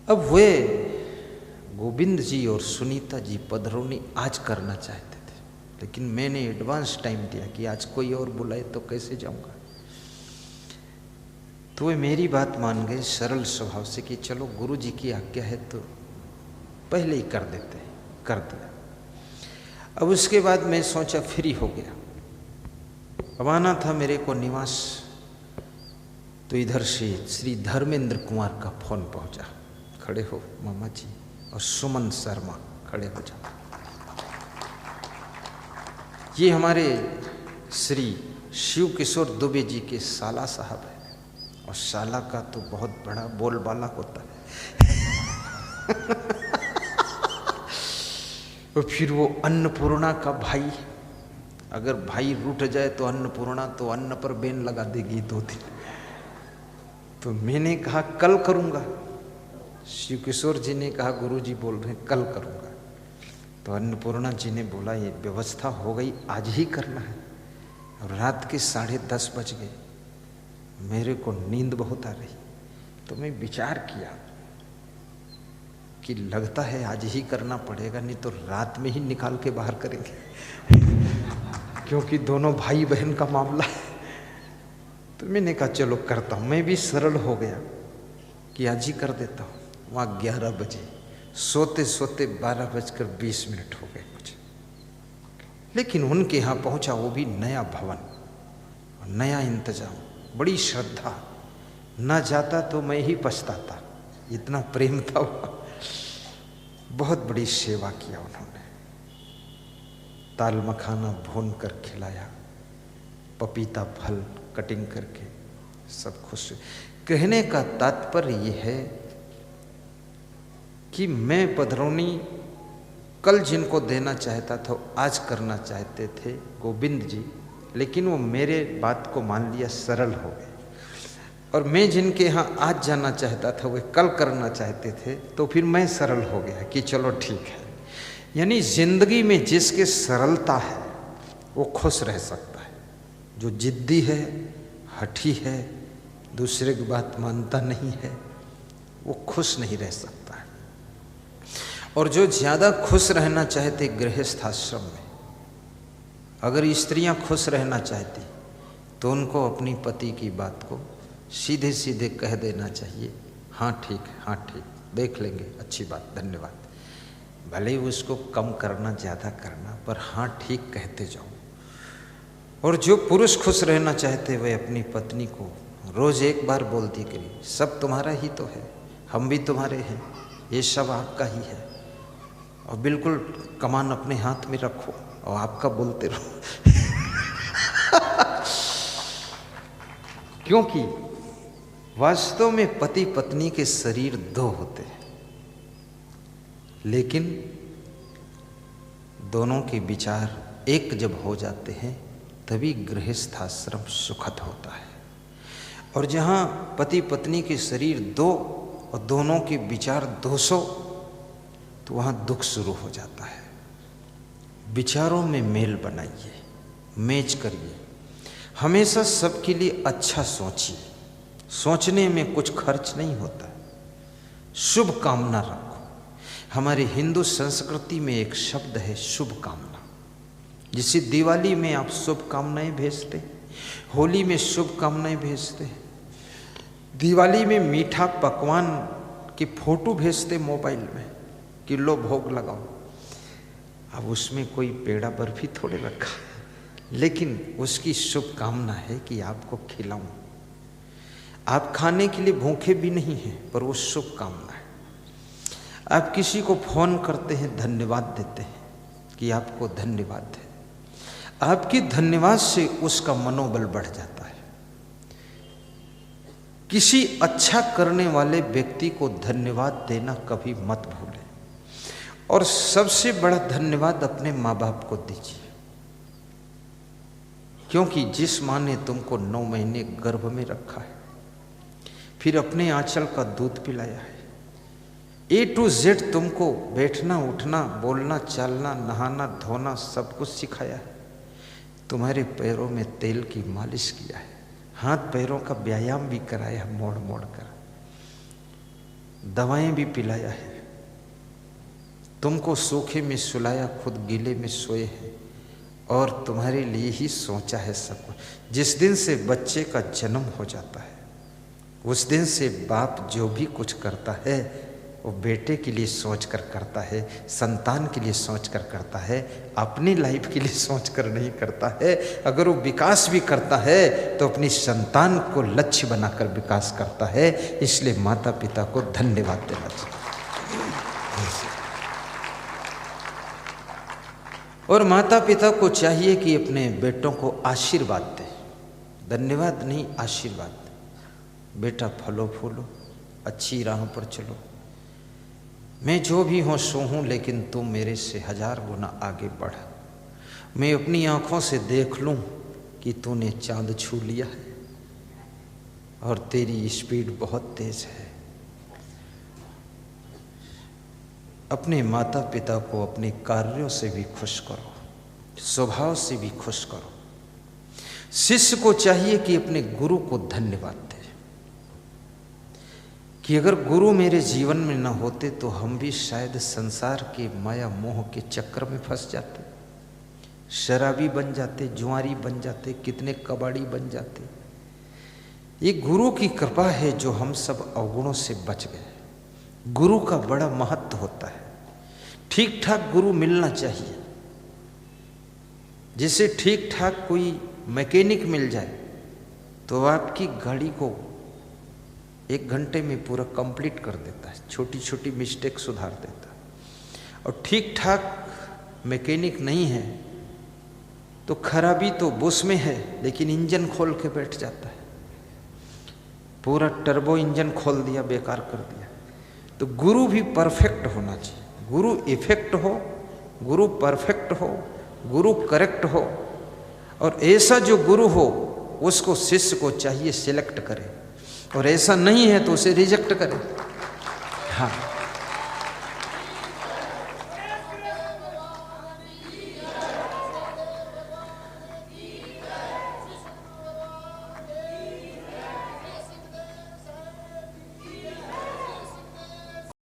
अब वे गोविंद जी और सुनीता जी पधरौनी आज करना चाहते थे, लेकिन मैंने एडवांस टाइम दिया कि आज कोई और बुलाए तो कैसे जाऊंगा। तो वे मेरी बात मान गए सरल स्वभाव से कि चलो गुरु जी की आज्ञा है तो पहले ही कर देते हैं, कर दिया। अब उसके बाद मैं सोचा फ्री हो गया, अब आना था मेरे को निवास, तो इधर से श्री धर्मेंद्र कुमार का फोन पहुंचा, खड़े हो मामा जी, और सुमन शर्मा खड़े हो जाओ। ये हमारे श्री शिव किशोर दुबे जी के साला साहब है, और साला का तो बहुत बड़ा बोलबाला होता है। और फिर वो अन्नपूर्णा का भाई, अगर भाई रूठ जाए तो अन्नपूर्णा तो अन्न पर बेन लगा देगी 2 दिन। तो मैंने कहा कल करूँगा, शिव किशोर जी ने कहा गुरु जी बोल रहे हैं कल करूँगा। तो अन्नपूर्णा जी ने बोला ये व्यवस्था हो गई, आज ही करना है। और रात के 10:30 बज गए, मेरे को नींद बहुत आ रही, तो मैं विचार किया कि लगता है आज ही करना पड़ेगा, नहीं तो रात में ही निकाल के बाहर करेंगे। क्योंकि दोनों भाई बहन का मामला है। तो मैंने कहा चलो करता हूँ, मैं भी सरल हो गया कि आज ही कर देता हूँ। वहाँ 11 बजे, सोते सोते 12:20 हो गए मुझे। लेकिन उनके यहाँ पहुँचा, वो भी नया भवन, नया इंतजाम, बड़ी श्रद्धा, न जाता तो मैं ही पछताता, इतना प्रेम था वहाँ। बहुत बड़ी सेवा किया उन्होंने, दाल मखाना भून कर खिलाया, पपीता फल कटिंग करके, सब खुश। कहने का तात्पर्य यह है कि मैं पधरौनी कल जिनको देना चाहता था आज करना चाहते थे गोविंद जी, लेकिन वो मेरे बात को मान लिया, सरल हो गए। और मैं जिनके यहाँ आज जाना चाहता था वे कल करना चाहते थे, तो फिर मैं सरल हो गया कि चलो ठीक है। यानी जिंदगी में जिसके सरलता है वो खुश रह सकता है। जो जिद्दी है, हठी है, दूसरे की बात मानता नहीं है, वो खुश नहीं रह सकता है। और जो ज़्यादा खुश रहना चाहते गृहस्थ आश्रम में, अगर स्त्रियां खुश रहना चाहती तो उनको अपनी पति की बात को सीधे सीधे कह देना चाहिए, हाँ ठीक है, हाँ ठीक, देख लेंगे, अच्छी बात, धन्यवाद। भले ही उसको कम करना ज़्यादा करना, पर हाँ ठीक कहते जाओ। और जो पुरुष खुश रहना चाहते वे अपनी पत्नी को रोज़ एक बार बोलती करिए, सब तुम्हारा ही तो है, हम भी तुम्हारे हैं, ये सब आपका ही है, और बिल्कुल कमान अपने हाथ में रखो और आपका बोलते रहो। क्योंकि वास्तव में पति पत्नी के शरीर 2 होते हैं, लेकिन दोनों के विचार एक जब हो जाते हैं तभी गृहस्थाश्रम सुखद होता है। और जहाँ पति पत्नी के शरीर 2 और दोनों के विचार 200, तो वहाँ दुख शुरू हो जाता है। विचारों में मेल बनाइए, मैच करिए, हमेशा सबके लिए अच्छा सोचिए, सोचने में कुछ खर्च नहीं होता, शुभ कामना रखो। हमारे हिंदू संस्कृति में एक शब्द है शुभ कामना, जिसे दिवाली में आप शुभ कामनाएं भेजते, होली में शुभ कामनाएं भेजते, दिवाली में मीठा पकवान की फोटो भेजते मोबाइल में कि लो भोग लगाओ। अब उसमें कोई पेड़ा बर्फी थोड़े रखा, लेकिन उसकी शुभ कामना है कि आपको खिलाऊं। आप खाने के लिए भूखे भी नहीं हैं, पर वो शुभ कामना है। आप किसी को फोन करते हैं, धन्यवाद देते हैं कि आपको धन्यवाद है। आपके धन्यवाद से उसका मनोबल बढ़ जाता है। किसी अच्छा करने वाले व्यक्ति को धन्यवाद देना कभी मत भूलें। और सबसे बड़ा धन्यवाद अपने माँ बाप को दीजिए, क्योंकि जिस माँ ने तुमको 9 महीने गर्भ में रखा है, फिर अपने आंचल का दूध पिलाया है, A to Z तुमको बैठना उठना बोलना चलना नहाना धोना सब कुछ सिखाया है, तुम्हारे पैरों में तेल की मालिश किया है, हाथ पैरों का व्यायाम भी कराया मोड़ मोड़ कर, दवाएं भी पिलाया है, तुमको सूखे में सुलाया, खुद गीले में सोए हैं, और तुम्हारे लिए ही सोचा है सब कुछ। जिस दिन से बच्चे का जन्म हो जाता है उस दिन से बाप जो भी कुछ करता है वो बेटे के लिए सोच कर करता है, संतान के लिए सोच कर करता है, अपनी लाइफ के लिए सोच कर नहीं करता है। अगर वो विकास भी करता है तो अपनी संतान को लक्ष्य बनाकर विकास करता है। इसलिए माता पिता को धन्यवाद देना चाहिए। और माता पिता को चाहिए कि अपने बेटों को आशीर्वाद दे, धन्यवाद नहीं आशीर्वाद। बेटा फलो फूलो, अच्छी राह पर चलो, मैं जो भी हूँ सो हूँ, लेकिन तुम मेरे से 1000 गुना आगे बढ़। मैं अपनी आंखों से देख लूँ कि तूने चांद छू लिया है और तेरी स्पीड बहुत तेज है। अपने माता पिता को अपने कार्यों से भी खुश करो, स्वभाव से भी खुश करो। शिष्य को चाहिए कि अपने गुरु को धन्यवाद दे कि अगर गुरु मेरे जीवन में न होते तो हम भी शायद संसार के माया मोह के चक्कर में फंस जाते, शराबी बन जाते, जुआरी बन जाते, कितने कबाड़ी बन जाते। ये गुरु की कृपा है जो हम सब अवगुणों से बच गए। गुरु का बड़ा महत्व होता है। ठीक ठाक गुरु मिलना चाहिए। जैसे ठीक ठाक कोई मैकेनिक मिल जाए तो आपकी गाड़ी को 1 घंटे में पूरा कंप्लीट कर देता है, छोटी छोटी मिस्टेक सुधार देता है। और ठीक ठाक मैकेनिक नहीं है तो खराबी तो बुश में है, लेकिन इंजन खोल के बैठ जाता है, पूरा टर्बो इंजन खोल दिया, बेकार कर दिया। तो गुरु भी परफेक्ट होना चाहिए। गुरु इफेक्ट हो, गुरु परफेक्ट हो, गुरु करेक्ट हो। और ऐसा जो गुरु हो उसको शिष्य को चाहिए सिलेक्ट करे, और ऐसा नहीं है तो उसे रिजेक्ट करे। हाँ,